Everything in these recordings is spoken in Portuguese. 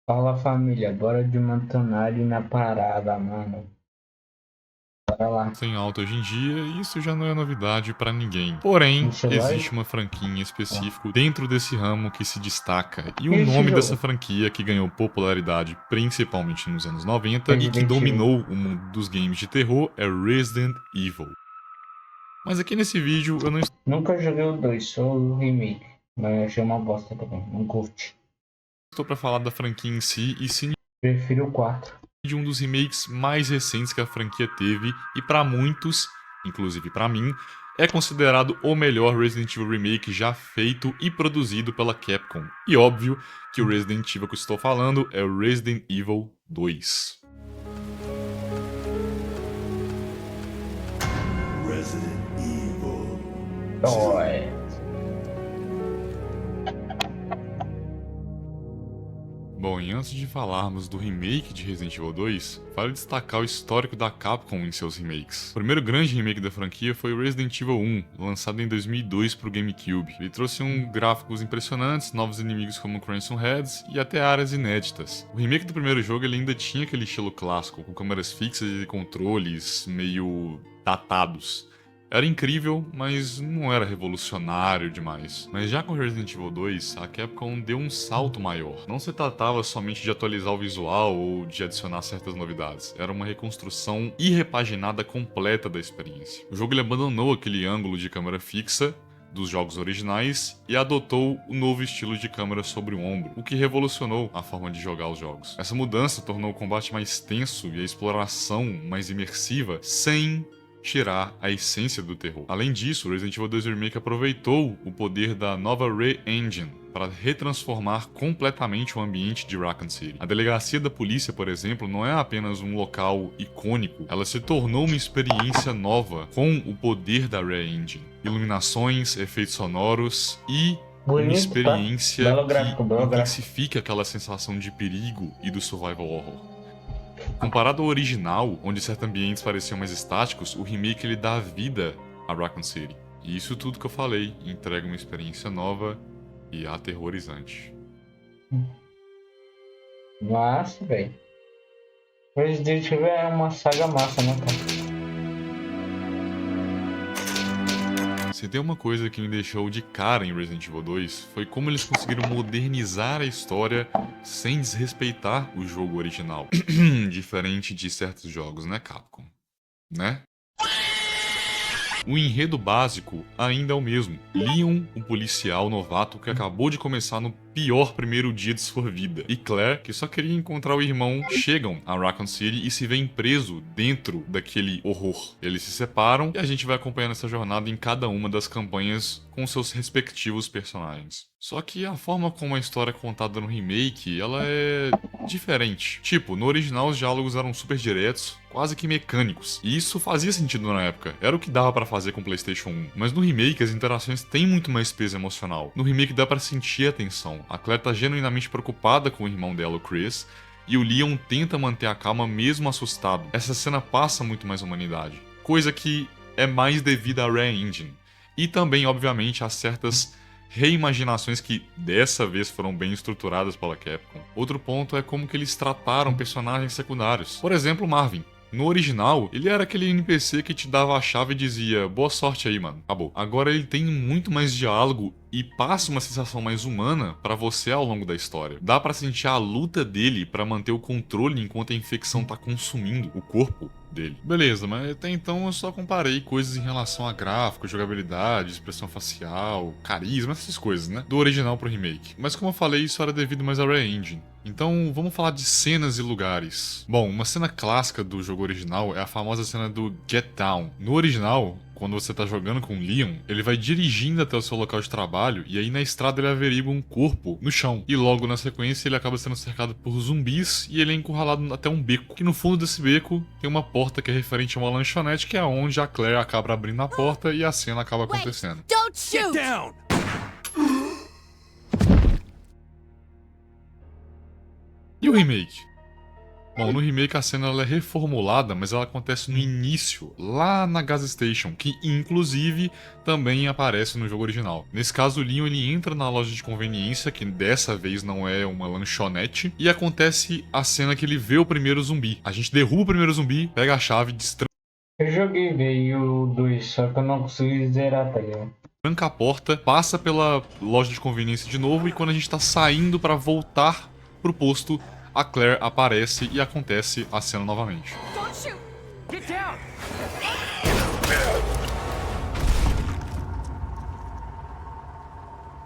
Fala família, bora de Montanari na parada, mano. Bora lá. Em alta hoje em dia, e isso já não é novidade pra ninguém. Porém, Ixi, existe lógico. uma franquia em Ó. específico dentro desse ramo que se destaca, e o E esse nome dessa jogo? franquia que ganhou popularidade principalmente nos anos 90 e que Resident Evil. dominou o mundo dos games de terror é Resident Evil. Mas aqui nesse vídeo eu não Nunca joguei o 2, só o remake. Mas achei uma bosta também, não curte. estou pra falar da franquia em si, e sim Prefiro o 4. de um dos remakes mais recentes que a franquia teve, e para muitos, inclusive para mim, é considerado o melhor Resident Evil Remake já feito e produzido pela Capcom. E óbvio que o Resident Evil que eu estou falando é o Resident Evil 2. Resident Evil Oh, 2. é. Bom, e antes de falarmos do remake de Resident Evil 2, vale destacar o histórico da Capcom em seus remakes. O primeiro grande remake da franquia foi o Resident Evil 1, lançado em 2002 para o GameCube. Ele trouxe gráficos impressionantes, novos inimigos como Crimson Heads e até áreas inéditas. O remake do primeiro jogo ele ainda tinha aquele estilo clássico, com câmeras fixas e controles meio datados. Era incrível, mas não era revolucionário demais. Mas já com Resident Evil 2, a Capcom deu um salto maior. Não se tratava somente de atualizar o visual ou de adicionar certas novidades. Era uma reconstrução e repaginada completa da experiência. O jogo ele abandonou aquele ângulo de câmera fixa dos jogos originais e adotou o novo estilo de câmera sobre o ombro, o que revolucionou a forma de jogar os jogos. Essa mudança tornou o combate mais tenso e a exploração mais imersiva, sem tirar a essência do terror. Além disso, Resident Evil 2 Remake aproveitou o poder da nova Re-Engine para retransformar completamente o ambiente de Raccoon City. A delegacia da polícia, por exemplo, não é apenas um local icônico, ela se tornou uma experiência nova com o poder da Re-Engine. Iluminações, efeitos sonoros e uma Bonito, tá? experiência Belo que gráfico, belo gráfico. intensifica aquela sensação de perigo e do survival horror. Comparado ao original, onde certos ambientes pareciam mais estáticos, o remake ele dá vida a Raccoon City. E isso tudo que eu falei entrega uma experiência nova e aterrorizante. Massa, velho. Resident Evil é uma saga massa, né, cara? Se tem uma coisa que me deixou de cara em Resident Evil 2 foi como eles conseguiram modernizar a história sem desrespeitar o jogo original. Diferente de certos jogos, né, Capcom? Né? O enredo básico ainda é o mesmo. Leon, um policial novato que acabou de começar no pior primeiro dia de sua vida, e Claire, que só queria encontrar o irmão, chegam a Raccoon City e se veem preso dentro daquele horror. Eles se separam e a gente vai acompanhando essa jornada em cada uma das campanhas com seus respectivos personagens. Só que a forma como a história é contada no remake, ela é diferente. Tipo, no original os diálogos eram super diretos, quase que mecânicos. E isso fazia sentido na época. Era o que dava pra fazer com o PlayStation 1. Mas no remake as interações têm muito mais peso emocional. No remake dá pra sentir a tensão. A Claire tá genuinamente preocupada com o irmão dela, o Chris, e o Leon tenta manter a calma mesmo assustado. Essa cena passa muito mais humanidade. Coisa que é mais devida à Re-Engine. E também, obviamente, a certas reimaginações que dessa vez foram bem estruturadas pela Capcom. Outro ponto é como que eles trataram personagens secundários. Por exemplo, Marvin. No original, ele era aquele NPC que te dava a chave e dizia boa sorte aí, mano. Acabou. Agora ele tem muito mais diálogo e passa uma sensação mais humana pra você ao longo da história. Dá pra sentir a luta dele pra manter o controle enquanto a infecção tá consumindo o corpo dele. Beleza, mas até então eu só comparei coisas em relação a gráfico, jogabilidade, expressão facial, carisma, essas coisas, né? Do original pro remake. Mas como eu falei, isso era devido mais à Re-Engine. Então vamos falar de cenas e lugares. Bom, uma cena clássica do jogo original é a famosa cena do Get Down. No original, quando você tá jogando com o Leon, ele vai dirigindo até o seu local de trabalho e aí na estrada ele averigua um corpo no chão. E logo na sequência ele acaba sendo cercado por zumbis e ele é encurralado até um beco. E no fundo desse beco tem uma porta que é referente a uma lanchonete, que é onde a Claire acaba abrindo a porta e a cena acaba acontecendo. Don't shoot! Get down! E o remake? Bom, no remake a cena ela é reformulada, mas ela acontece no início, lá na gas station, que inclusive também aparece no jogo original. Nesse caso, o Leon ele entra na loja de conveniência, que dessa vez não é uma lanchonete, e acontece a cena que ele vê o primeiro zumbi. A gente derruba o primeiro zumbi, pega a chave, Eu joguei veio o 2, só que eu não consegui zerar, tá ligado? tranca a porta, passa pela loja de conveniência de novo, e quando a gente tá saindo pra voltar pro posto, a Claire aparece e acontece a cena novamente. Don't shoot! Get down!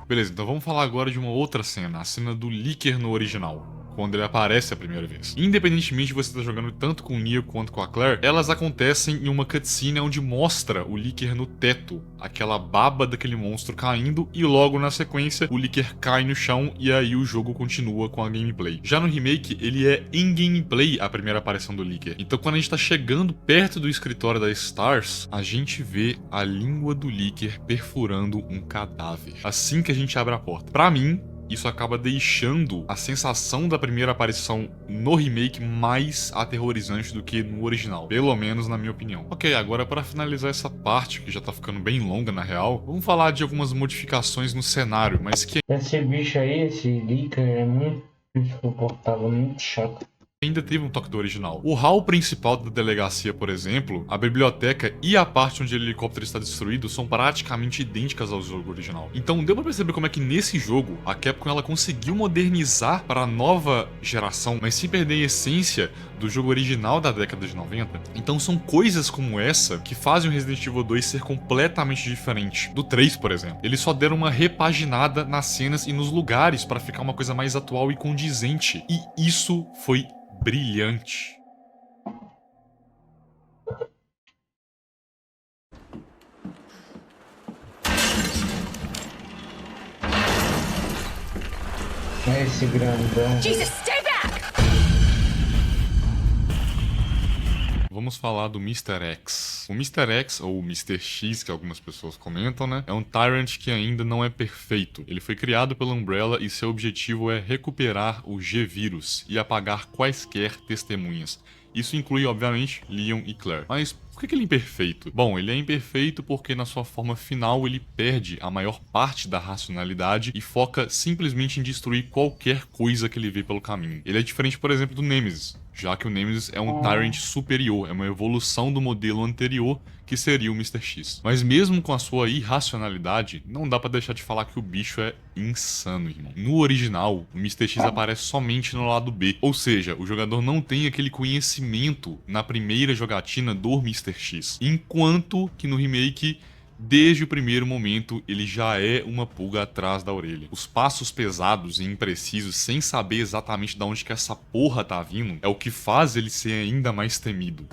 Beleza, então vamos falar agora de uma outra cena, a cena do Licker no original, quando ele aparece a primeira vez. Independentemente de você estar jogando tanto com o Neo quanto com a Claire, elas acontecem em uma cutscene onde mostra o Licker no teto, aquela baba daquele monstro caindo, e logo na sequência o Licker cai no chão e aí o jogo continua com a gameplay. Já no remake, ele é em gameplay a primeira aparição do Licker. Então quando a gente tá chegando perto do escritório da Stars, a gente vê a língua do Licker perfurando um cadáver. Assim que a gente abre a porta. Pra mim, isso acaba deixando a sensação da primeira aparição no remake mais aterrorizante do que no original, pelo menos na minha opinião. Ok, agora para finalizar essa parte, que já tá ficando bem longa na real, vamos falar de algumas modificações no cenário, mas que Esse bicho aí, esse Licker, é muito insuportável, muito chato. ainda teve um toque do original. O hall principal da delegacia, por exemplo, a biblioteca e a parte onde o helicóptero está destruído são praticamente idênticas ao jogo original. Então deu pra perceber como é que nesse jogo a Capcom ela conseguiu modernizar para a nova geração, mas sem perder a essência do jogo original da década de 90. Então são coisas como essa que fazem o Resident Evil 2 ser completamente diferente do 3, por exemplo. Eles só deram uma repaginada nas cenas e nos lugares para ficar uma coisa mais atual e condizente. E isso foi brilhante. É esse grandão. Jesus, stay back! Vamos falar do Mr. X. O Mr. X, ou o Mr. X, que algumas pessoas comentam, né? É um Tyrant que ainda não é perfeito. Ele foi criado pela Umbrella e seu objetivo é recuperar o G-Vírus e apagar quaisquer testemunhas. Isso inclui, obviamente, Leon e Claire. Mas por que ele é imperfeito? Bom, ele é imperfeito porque na sua forma final ele perde a maior parte da racionalidade e foca simplesmente em destruir qualquer coisa que ele vê pelo caminho. Ele é diferente, por exemplo, do Nemesis, já que o Nemesis é um Tyrant superior, é uma evolução do modelo anterior, que seria o Mr. X. Mas mesmo com a sua irracionalidade, não dá pra deixar de falar que o bicho é insano, irmão. No original, o Mr. X aparece somente no lado B, ou seja, o jogador não tem aquele conhecimento na primeira jogatina do Mr. X, enquanto que no remake, desde o primeiro momento, ele já é uma pulga atrás da orelha. Os passos pesados e imprecisos, sem saber exatamente de onde que essa porra tá vindo, é o que faz ele ser ainda mais temido.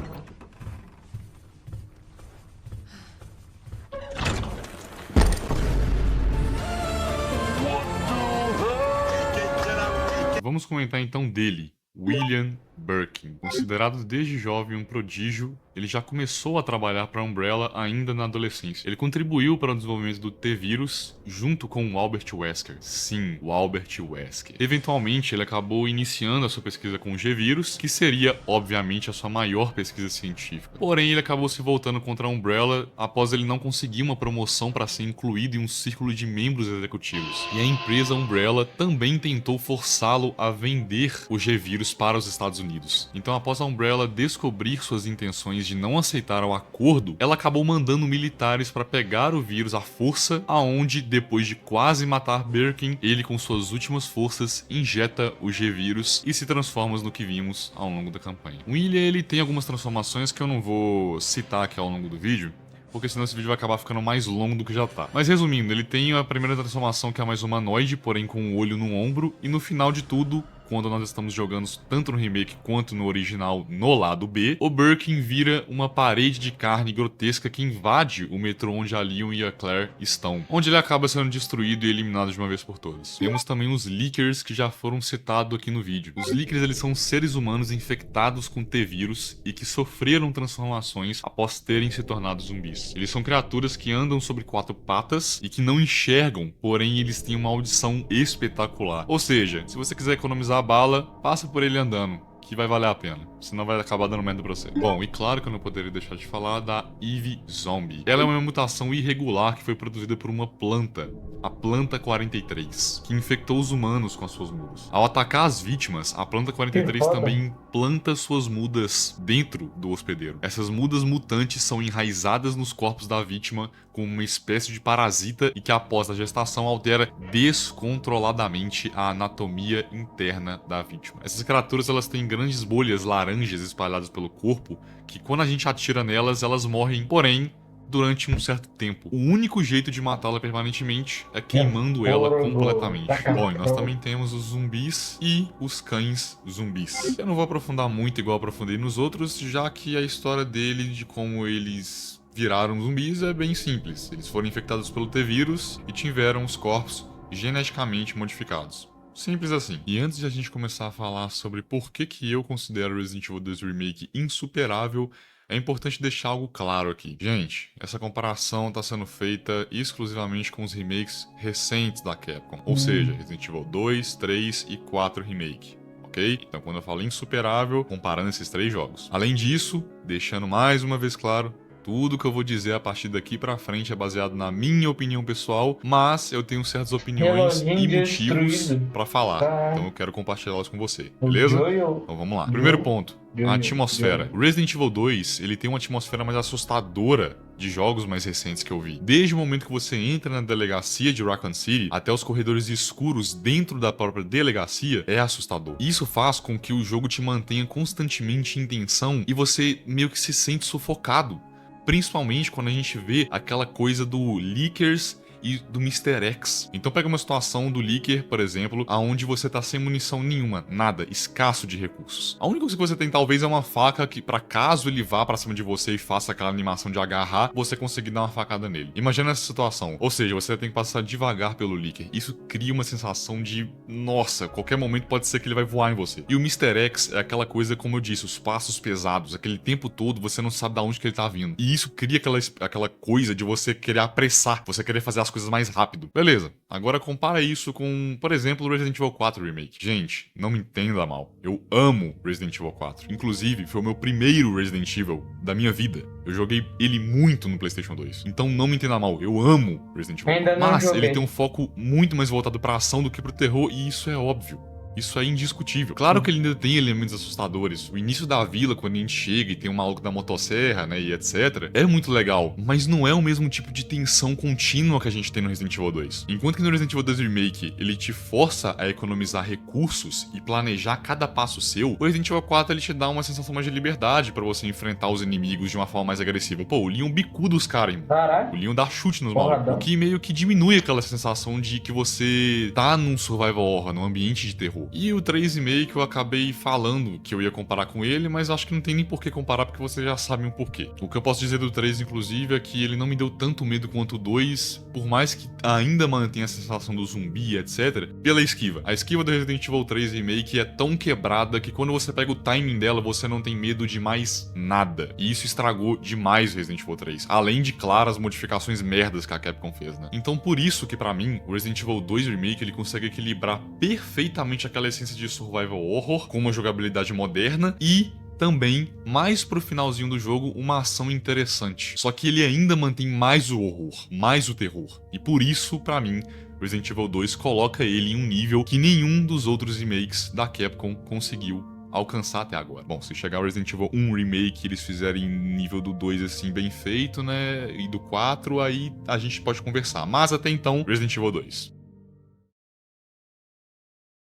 Vamos comentar então dele, William Birkin. Considerado desde jovem um prodígio, ele já começou a trabalhar para a Umbrella ainda na adolescência. Ele contribuiu para o desenvolvimento do T-Vírus junto com o Albert Wesker. Sim, o Albert Wesker. Eventualmente, ele acabou iniciando a sua pesquisa com o G-Vírus, que seria, obviamente, a sua maior pesquisa científica. Porém, ele acabou se voltando contra a Umbrella após ele não conseguir uma promoção para ser incluído em um círculo de membros executivos. E a empresa Umbrella também tentou forçá-lo a vender o G-Vírus para os Estados Unidos. Então, após a Umbrella descobrir suas intenções de não aceitar o acordo, ela acabou mandando militares para pegar o vírus à força, aonde, depois de quase matar Birkin, ele com suas últimas forças injeta o G-Vírus e se transforma no que vimos ao longo da campanha. O William, ele tem algumas transformações que eu não vou citar aqui ao longo do vídeo, porque senão esse vídeo vai acabar ficando mais longo do que já tá. Mas resumindo, ele tem a primeira transformação que é mais humanoide, porém com o olho no ombro, e no final de tudo, quando nós estamos jogando tanto no remake quanto no original no lado B, o Birkin vira uma parede de carne grotesca que invade o metrô onde a Leon e a Claire estão, onde ele acaba sendo destruído e eliminado de uma vez por todas. Temos também os Lickers, que já foram citados aqui no vídeo. Os Lickers, eles são seres humanos infectados com T-Vírus e que sofreram transformações após terem se tornado zumbis. Eles são criaturas que andam sobre 4 patas e que não enxergam, porém eles têm uma audição espetacular. Ou seja, se você quiser economizar a bala, passa por ele andando, que vai valer a pena. Senão vai acabar dando merda pra você. Bom, e claro que eu não poderia deixar de falar da Eve Zombie. Ela é uma mutação irregular que foi produzida por uma planta, a Planta 43, que infectou os humanos com as suas mudas. Ao atacar as vítimas, a Planta 43 também implanta suas mudas dentro do hospedeiro. Essas mudas mutantes são enraizadas nos corpos da vítima como uma espécie de parasita e que após a gestação altera descontroladamente a anatomia interna da vítima. Essas criaturas elas têm grandes bolhas laranjas espalhadas pelo corpo que quando a gente atira nelas, elas morrem, porém durante um certo tempo. O único jeito de matá-la permanentemente é queimando ela completamente. Bom, e nós também temos os zumbis e os cães zumbis. Eu não vou aprofundar muito igual eu aprofundei nos outros, já que a história dele, de como eles viraram zumbis, é bem simples. Eles foram infectados pelo T-vírus e tiveram os corpos geneticamente modificados. Simples assim. E antes de a gente começar a falar sobre por que eu considero Resident Evil 2 Remake insuperável, é importante deixar algo claro aqui. Gente, essa comparação está sendo feita exclusivamente com os remakes recentes da Capcom. Ou seja, Resident Evil 2, 3 e 4 Remake. Ok? Então quando eu falo insuperável, comparando esses 3 jogos. Além disso, deixando mais uma vez claro, tudo que eu vou dizer a partir daqui pra frente é baseado na minha opinião pessoal, mas eu tenho certas opiniões e motivos pra falar. Então eu quero compartilhá-las com você, beleza? Então vamos lá. Primeiro ponto, a atmosfera. O Resident Evil 2, ele tem uma atmosfera mais assustadora de jogos mais recentes que eu vi. Desde o momento que você entra na delegacia de Raccoon City até os corredores escuros dentro da própria delegacia, é assustador. Isso faz com que o jogo te mantenha constantemente em tensão e você meio que se sente sufocado. Principalmente quando a gente vê aquela coisa do Lickers e do Mr. X. Então pega uma situação do Licker, por exemplo, aonde você tá sem munição nenhuma, nada, escasso de recursos. A única coisa que você tem talvez é uma faca que, pra caso ele vá pra cima de você e faça aquela animação de agarrar, você conseguir dar uma facada nele. Imagina essa situação, ou seja, você tem que passar devagar pelo Licker. Isso cria uma sensação de, nossa, qualquer momento pode ser que ele vai voar em você. E o Mr. X é aquela coisa, como eu disse, os passos pesados, aquele tempo todo você não sabe de onde que ele tá vindo. E isso cria aquela coisa de você querer apressar, você querer fazer as coisas mais rápido. Beleza, agora compara isso com, por exemplo, o Resident Evil 4 Remake. Gente, não me entenda mal, eu amo Resident Evil 4. Inclusive, foi o meu primeiro Resident Evil da minha vida. Eu joguei ele muito no PlayStation 2. Então não me entenda mal, eu amo Resident Evil 4. Mas ele tem um foco muito mais voltado pra ação do que pro terror, e isso é óbvio. Isso é indiscutível. Claro que ele ainda tem elementos assustadores. O início da vila, quando a gente chega e tem um maluco da motosserra, né, e etc. É muito legal, mas não é o mesmo tipo de tensão contínua que a gente tem no Resident Evil 2. Enquanto que no Resident Evil 2 Remake, ele te força a economizar recursos e planejar cada passo seu, o Resident Evil 4 ele te dá uma sensação mais de liberdade pra você enfrentar os inimigos de uma forma mais agressiva. Pô, o Leon bicuda os caras, irmão. O Leon dá chute nos malucos. O que meio que diminui aquela sensação de que você tá num survival horror, num ambiente de terror. E o 3,5 que eu acabei falando que eu ia comparar com ele, mas acho que não tem nem por que comparar porque vocês já sabem o porquê. O que eu posso dizer do 3, inclusive, é que ele não me deu tanto medo quanto o 2, por mais que ainda mantenha a sensação do zumbi, etc, pela esquiva. A esquiva do Resident Evil 3 Remake é tão quebrada que quando você pega o timing dela, você não tem medo de mais nada. E isso estragou demais o Resident Evil 3, além de, claro, as modificações merdas que a Capcom fez, né? Então por isso que pra mim, o Resident Evil 2 Remake ele consegue equilibrar perfeitamente aquela essência de survival horror com uma jogabilidade moderna e também, mais pro finalzinho do jogo, uma ação interessante. Só que ele ainda mantém mais o horror, mais o terror. E por isso, pra mim, Resident Evil 2 coloca ele em um nível que nenhum dos outros remakes da Capcom conseguiu alcançar até agora. Bom, se chegar o Resident Evil 1 Remake eles fizerem nível do 2 assim bem feito, né, e do 4, aí a gente pode conversar. Mas até então, Resident Evil 2.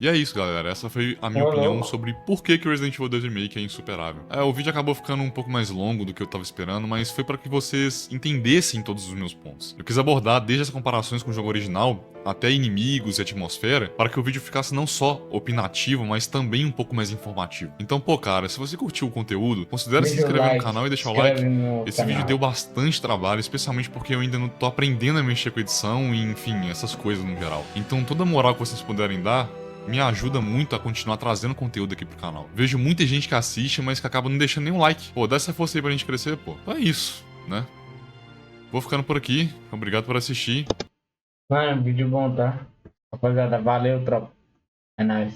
E é isso, galera. Essa foi a minha opinião sobre por que o Resident Evil 2 Remake é insuperável. O vídeo acabou ficando um pouco mais longo do que eu tava esperando, mas foi para que vocês entendessem todos os meus pontos. Eu quis abordar desde as comparações com o jogo original até inimigos e atmosfera, para que o vídeo ficasse não só opinativo, mas também um pouco mais informativo. Então, pô, cara, se você curtiu o conteúdo, considere se inscrever no canal e deixar o like. Esse vídeo deu bastante trabalho, especialmente porque eu ainda não tô aprendendo a mexer com edição e, enfim, essas coisas no geral. Então, toda a moral que vocês puderem dar me ajuda muito a continuar trazendo conteúdo aqui pro canal. Vejo muita gente que assiste, mas que acaba não deixando nenhum like. Pô, dá essa força aí pra gente crescer, pô. Então é isso, né? Vou ficando por aqui. Obrigado por assistir. Mano, vídeo bom, tá? Rapaziada, valeu, tropa. É nóis.